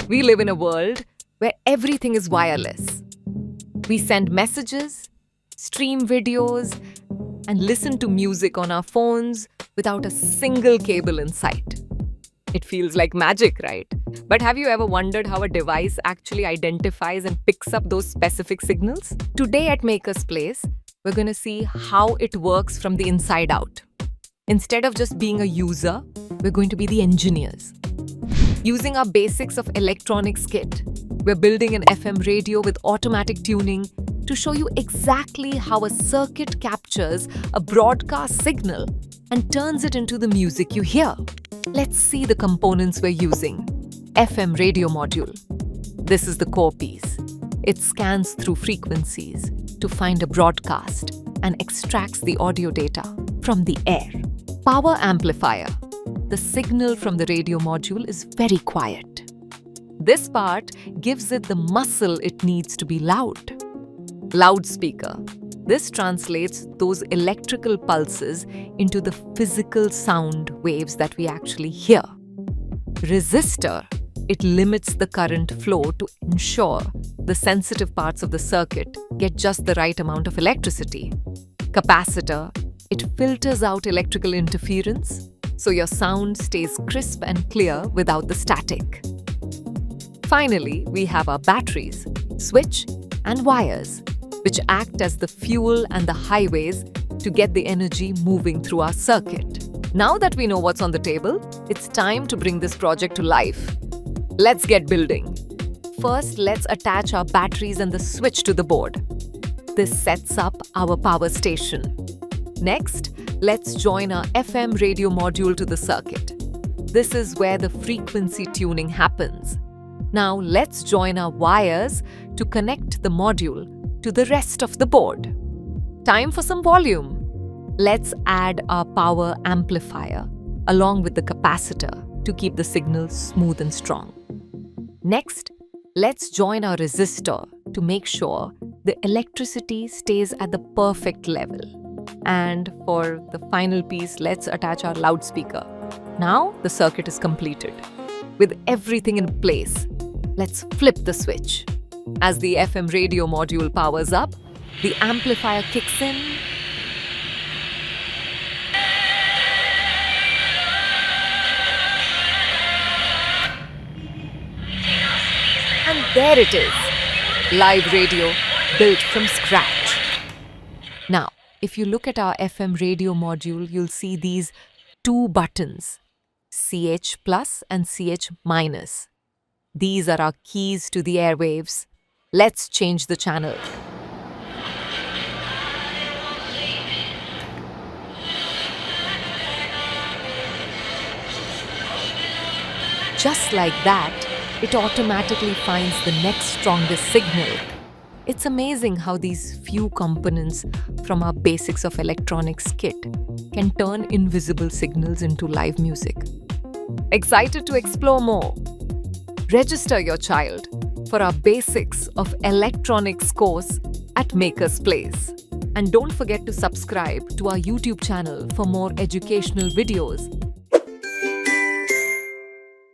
We live in a world where everything is wireless. We send messages, stream videos, and listen to music on our phones without a single cable in sight. It feels like magic, right? But have you ever wondered how a device actually identifies and picks up those specific signals? Today at Maker's Place, we're going to see how it works from the inside out. Instead of just being a user, we're going to be the engineers. Using our basics of electronics kit, we're building an FM radio with automatic tuning to show you exactly how a circuit captures a broadcast signal and turns it into the music you hear. Let's see the components we're using. FM radio module. This is the core piece. It scans through frequencies to find a broadcast and extracts the audio data from the air. Power amplifier. The signal from the radio module is very quiet. This part gives it the muscle it needs to be loud. Loudspeaker. This translates those electrical pulses into the physical sound waves that we actually hear. Resistor. It limits the current flow to ensure the sensitive parts of the circuit get just the right amount of electricity. Capacitor. It filters out electrical interference so your sound stays crisp and clear without the static. Finally, we have our batteries, switch, and wires, which act as the fuel and the highways to get the energy moving through our circuit. Now that we know what's on the table, it's time to bring this project to life. Let's get building. First, let's attach our batteries and the switch to the board. This sets up our power station. Next, let's join our FM radio module to the circuit. This is where the frequency tuning happens. Now let's join our wires to connect the module to the rest of the board. Time for some volume. Let's add our power amplifier along with the capacitor to keep the signal smooth and strong. Next, let's join our resistor to make sure the electricity stays at the perfect level. And for the final piece, let's attach our loudspeaker. Now the circuit is completed. With everything in place, let's flip the switch. As the FM radio module powers up, the amplifier kicks in. And there it is, live radio built from scratch. Now, if you look at our FM radio module, you'll see these two buttons, CH plus and CH minus. These are our keys to the airwaves. Let's change the channel. Just like that, it automatically finds the next strongest signal. It's amazing how these few components from our basics of electronics kit can turn invisible signals into live music. Excited to explore more? Register your child for our Basics of Electronics course at Maker's Place. And don't forget to subscribe to our YouTube channel for more educational videos